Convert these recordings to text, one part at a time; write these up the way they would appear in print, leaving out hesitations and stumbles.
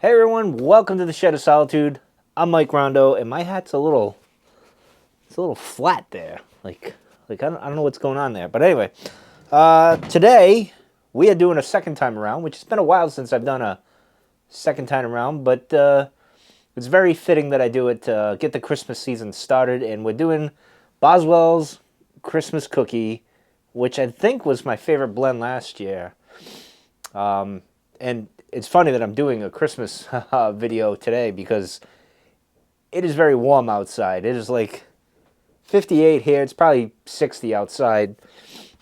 Hey everyone, welcome to the Shed of Solitude. I'm Mike Rondo, and my hat's it's a little flat there. I don't know what's going on there. But anyway, today we are doing a second time around, which has been a while since I've done a second time around, but it's very fitting that I do it to get the Christmas season started, and we're doing Boswell's Christmas Cookie, which I think was my favorite blend last year. And it's funny that I'm doing a Christmas video today because it is very warm outside. It is like 58 here. It's probably 60 outside.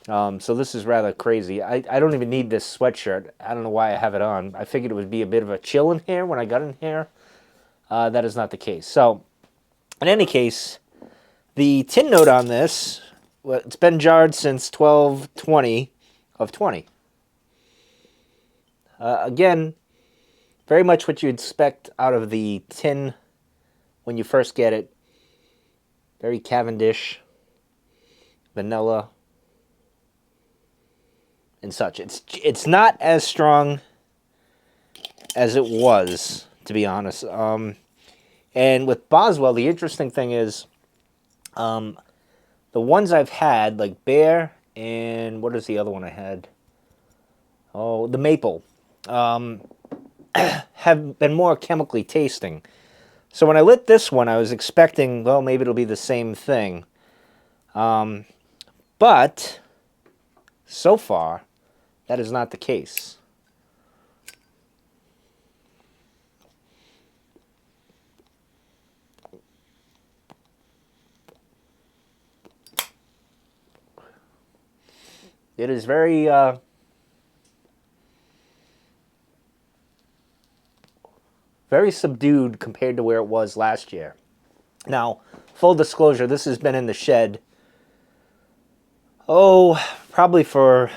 So this is rather crazy. I don't even need this sweatshirt. I don't know why I have it on. I figured it would be a bit of a chill in here when I got in here. That is not the case. So, in any case, the tin note on this, well, it's been jarred since 12/20 of 20. Again, very much what you'd expect out of the tin when you first get it. Very Cavendish, vanilla, and such. It's not as strong as it was, to be honest. And with Boswell, the interesting thing is, the ones I've had, like Bear and what is the other one I had? Oh, the Maple. Have been more chemically tasting. So when I lit this one, I was expecting, well, maybe it'll be the same thing. But so far, that is not the case. It is very subdued compared to where it was last year. Now, full disclosure, this has been in the shed, probably for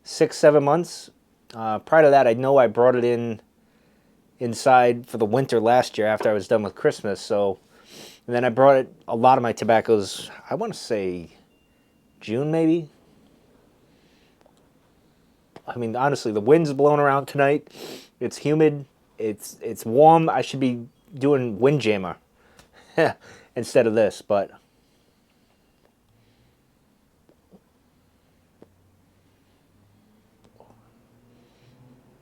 6-7 months. Prior to that, I know I brought it inside for the winter last year after I was done with Christmas. So, and then I brought it, a lot of my tobaccos, I want to say June maybe. I mean, honestly, the wind's blowing around tonight. It's humid. It's warm. I should be doing Windjammer instead of this, but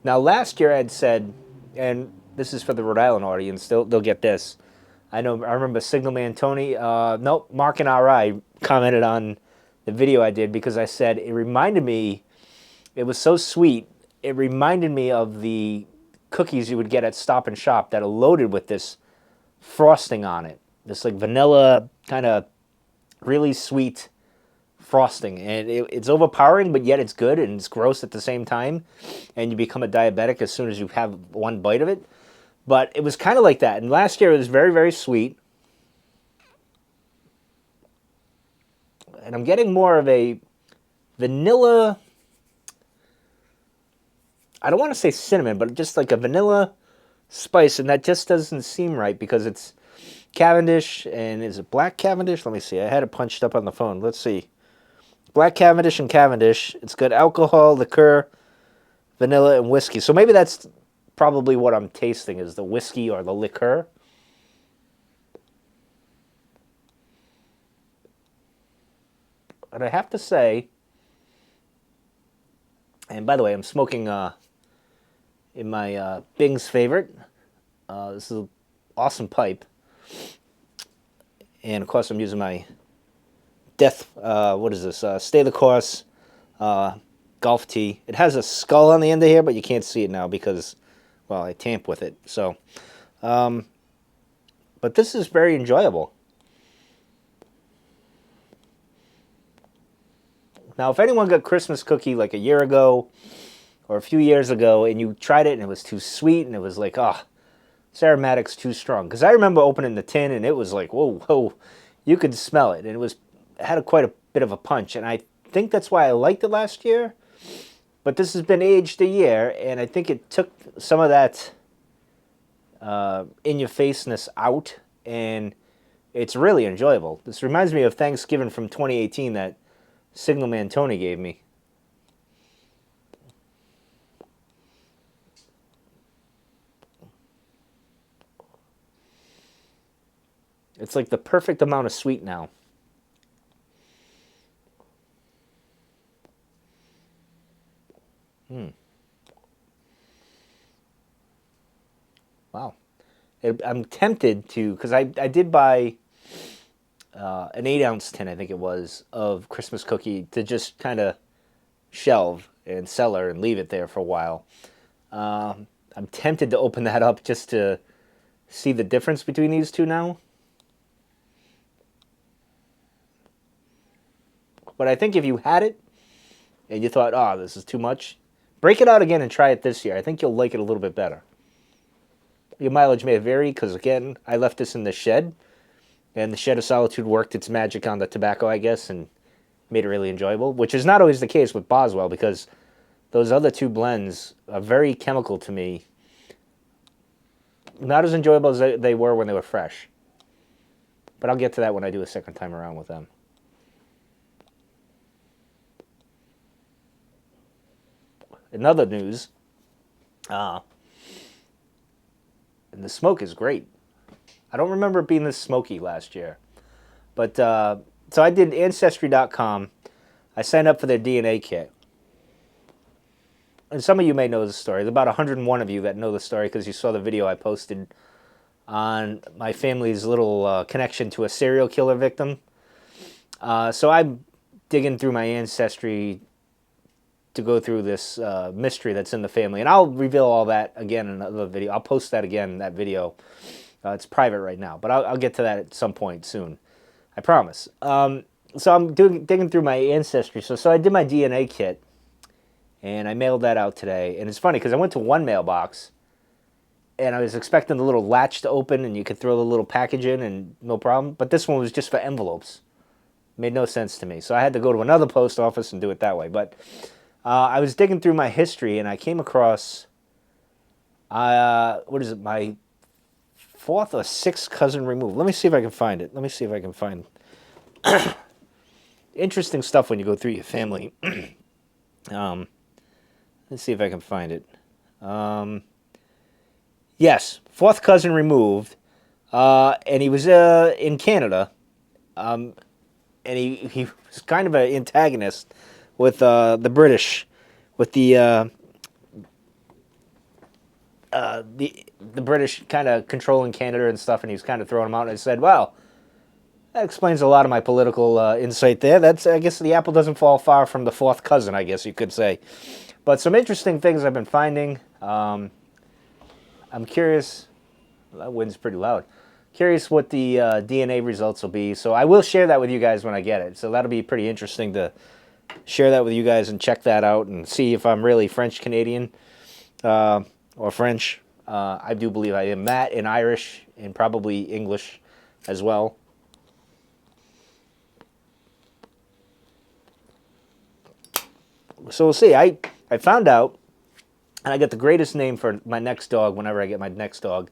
now last year I had said, and this is for the Rhode Island audience, they'll get this. I remember Signalman Tony, nope, Mark and RI commented on the video I did because I said it reminded me, it was so sweet, it reminded me of the cookies you would get at Stop and Shop that are loaded with this frosting on it. This like vanilla kind of really sweet frosting. And it's overpowering, but yet it's good and it's gross at the same time. And you become a diabetic as soon as you have one bite of it. But it was kind of like that. And last year it was very, very sweet. And I'm getting more of a vanilla, I don't want to say cinnamon, but just like a vanilla spice, and that just doesn't seem right because it's Cavendish, and is it black Cavendish? Let me see. I had it punched up on the phone. Let's see. Black Cavendish and Cavendish. It's got alcohol, liqueur, vanilla, and whiskey. So maybe that's probably what I'm tasting is the whiskey or the liqueur. And I have to say, and by the way, I'm smoking in my Bing's favorite. This is an awesome pipe. And of course, I'm using my what is this? Stay the Course golf tee. It has a skull on the end of here, but you can't see it now because, well, I tamp with it. So, but this is very enjoyable. Now, if anyone got Christmas cookie like a year ago or a few years ago and you tried it and it was too sweet and it was like, oh, this aromatic's too strong. Because I remember opening the tin and it was like, whoa, whoa, you could smell it. And it had quite a bit of a punch. And I think that's why I liked it last year. But this has been aged a year, and I think it took some of that in-your-faceness out, and it's really enjoyable. This reminds me of Thanksgiving from 2018 that Signalman Tony gave me. It's like the perfect amount of sweet now. Wow. I'm tempted to, because I did buy an 8-ounce tin, I think it was, of Christmas cookie to just kind of shelve and cellar and leave it there for a while. I'm tempted to open that up just to see the difference between these two now. But I think if you had it and you thought, oh, this is too much, break it out again and try it this year. I think you'll like it a little bit better. Your mileage may vary because, again, I left this in the shed, and the Shed of Solitude worked its magic on the tobacco, I guess, and made it really enjoyable, which is not always the case with Boswell because those other two blends are very chemical to me. Not as enjoyable as they were when they were fresh. But I'll get to that when I do a second time around with them. In other news, and the smoke is great. I don't remember it being this smoky last year. But, so I did Ancestry.com. I signed up for their DNA kit. And some of you may know the story. There's about 101 of you that know the story because you saw the video I posted on my family's little connection to a serial killer victim. So I'm digging through my ancestry to go through this mystery that's in the family. And I'll reveal all that again in another video. I'll post that again, that video. It's private right now, but I'll get to that at some point soon. I promise. So I'm digging through my ancestry. So I did my DNA kit, and I mailed that out today. And it's funny because I went to one mailbox, and I was expecting the little latch to open, and you could throw the little package in, and no problem. But this one was just for envelopes. Made no sense to me. So I had to go to another post office and do it that way. But I was digging through my history, and I came across, what is it, my fourth or sixth cousin removed. Let me see if I can find it. Let me see if I can find interesting stuff when you go through your family. Let's see if I can find it. Yes, fourth cousin removed, and he was in Canada, and he was kind of an antagonist with the British, with the British kind of controlling Canada and stuff, and he was kind of throwing them out. And I said, well, that explains a lot of my political insight there. That's, I guess, the apple doesn't fall far from the fourth cousin, I guess you could say. But some interesting things I've been finding. I'm curious. That wind's pretty loud. Curious what the DNA results will be. So I will share that with you guys when I get it. So that'll be pretty interesting to share that with you guys and check that out and see if I'm really French Canadian or French. I do believe I am that, and Irish, and probably English as well. So we'll see. I found out, and I got the greatest name for my next dog whenever I get my next dog.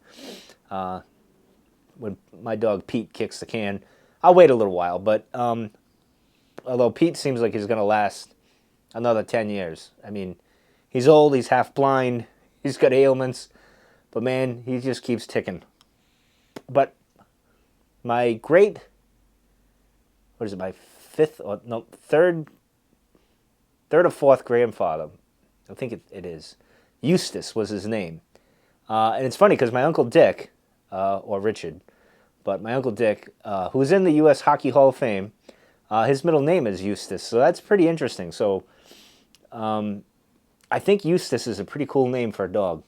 When my dog Pete kicks the can, I'll wait a little while. But although Pete seems like he's going to last another 10 years. I mean, he's old, he's half blind, he's got ailments, but man, he just keeps ticking. But my third or fourth grandfather, I think it is, Eustace was his name. And it's funny because my Uncle Dick, or Richard, but my Uncle Dick, who's in the U.S. Hockey Hall of Fame, his middle name is Eustace, so that's pretty interesting. So I think Eustace is a pretty cool name for a dog.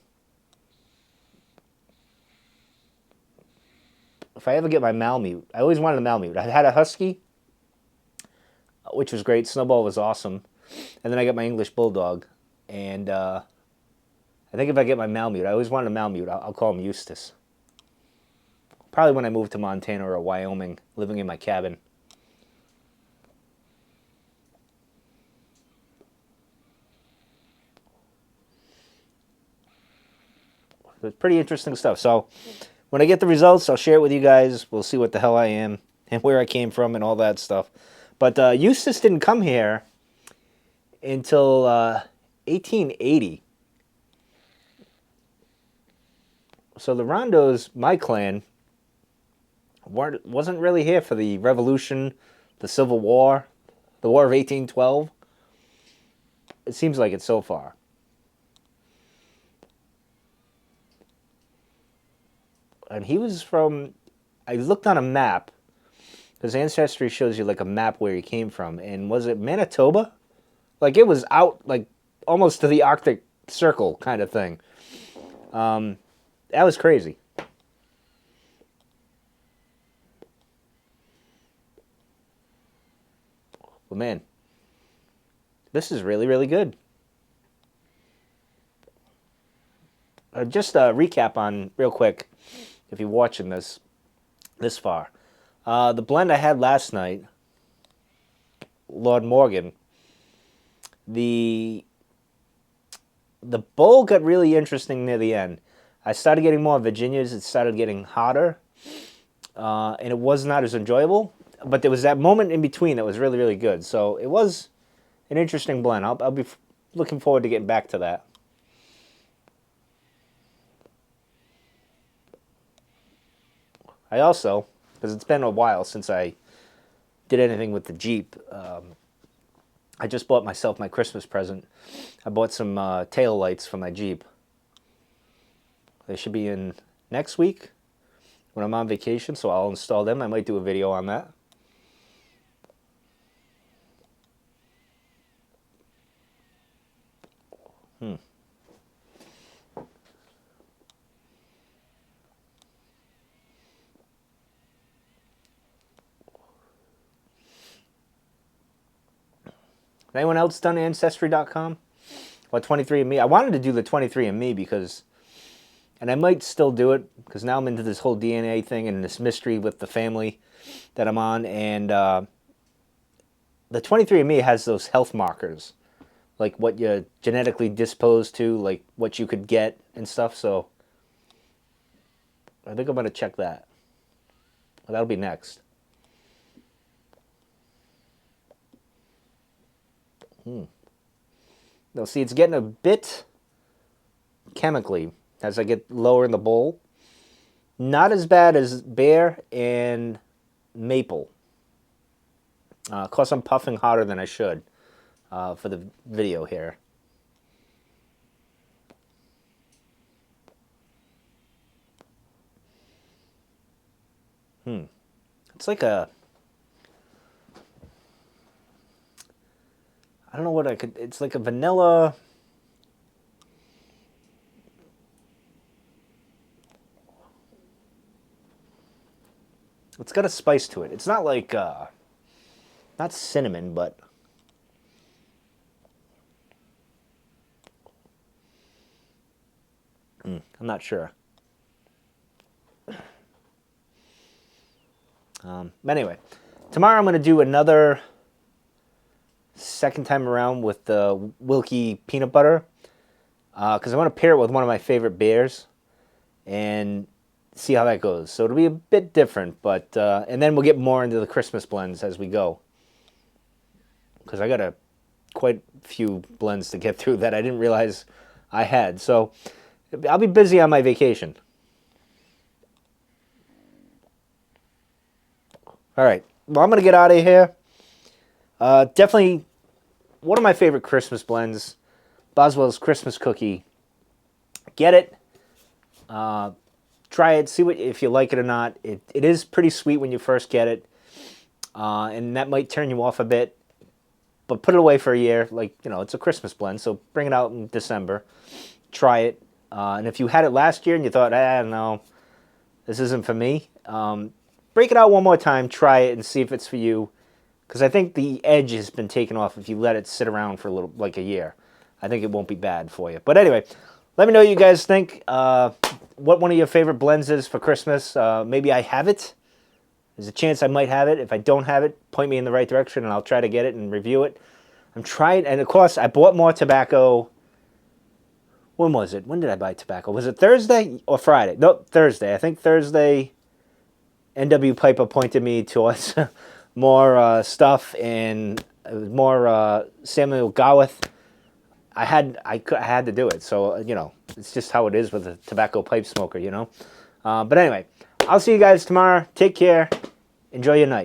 If I ever get my Malamute, I always wanted a Malamute. I had a Husky, which was great. Snowball was awesome. And then I got my English Bulldog. And I think if I get my Malamute, I always wanted a Malamute. I'll call him Eustace. Probably when I move to Montana or Wyoming, living in my cabin. It's pretty interesting stuff. So when I get the results, I'll share it with you guys. We'll see what the hell I am and where I came from and all that stuff. But Eustace didn't come here until 1880. So the Rondos, my clan, wasn't really here for the Revolution, the Civil War, the War of 1812. It seems like it so far. And he was from, I looked on a map, because Ancestry shows you like a map where he came from, and was it Manitoba? Like it was out, like almost to the Arctic Circle kind of thing. That was crazy. But man, this is really, really good. Just a recap on, real quick, if you're watching this far. The blend I had last night, Lord Morgan, the bowl got really interesting near the end. I started getting more Virginias. It started getting hotter, and it was not as enjoyable. But there was that moment in between that was really, really good. So it was an interesting blend. I'll be looking forward to getting back to that. I also, because it's been a while since I did anything with the Jeep, I just bought myself my Christmas present. I bought some tail lights for my Jeep. They should be in next week when I'm on vacation, so I'll install them. I might do a video on that. Anyone else done Ancestry.com? Or 23andMe? I wanted to do the 23andMe because, and I might still do it, because now I'm into this whole DNA thing and this mystery with the family that I'm on. And the 23andMe has those health markers, like what you're genetically disposed to, like what you could get and stuff. So I think I'm going to check that. Well, that'll be next. Now, see, it's getting a bit chemically as I get lower in the bowl. Not as bad as Bear and Maple. Of course, I'm puffing harder than I should for the video here. It's like a... I don't know what I could... It's like a vanilla... It's got a spice to it. It's not like... not cinnamon, but... I'm not sure. But anyway, tomorrow I'm going to do another second time around with the Wilkie peanut butter, because I want to pair it with one of my favorite beers and see how that goes. So it'll be a bit different, but and then we'll get more into the Christmas blends as we go, because I got quite a few blends to get through that I didn't realize I had. So I'll be busy on my vacation. All right, well, I'm going to get out of here. Definitely one of my favorite Christmas blends, Boswell's Christmas Cookie. Get it. Try it. See if you like it or not. It is pretty sweet when you first get it, and that might turn you off a bit. But put it away for a year. Like, you know, it's a Christmas blend, so bring it out in December. Try it. And if you had it last year and you thought, no, this isn't for me, break it out one more time, try it, and see if it's for you. Because I think the edge has been taken off if you let it sit around for like a year. I think it won't be bad for you. But anyway, let me know what you guys think. What one of your favorite blends is for Christmas. Maybe I have it. There's a chance I might have it. If I don't have it, point me in the right direction and I'll try to get it and review it. I'm trying, and of course, I bought more tobacco. When was it? When did I buy tobacco? Was it Thursday or Friday? No, Thursday. I think Thursday. NW Piper pointed me towards more stuff, and more Samuel Gawith. I had to do it, so you know, it's just how it is with a tobacco pipe smoker, you know. But anyway, I'll see you guys tomorrow. Take care. Enjoy your night.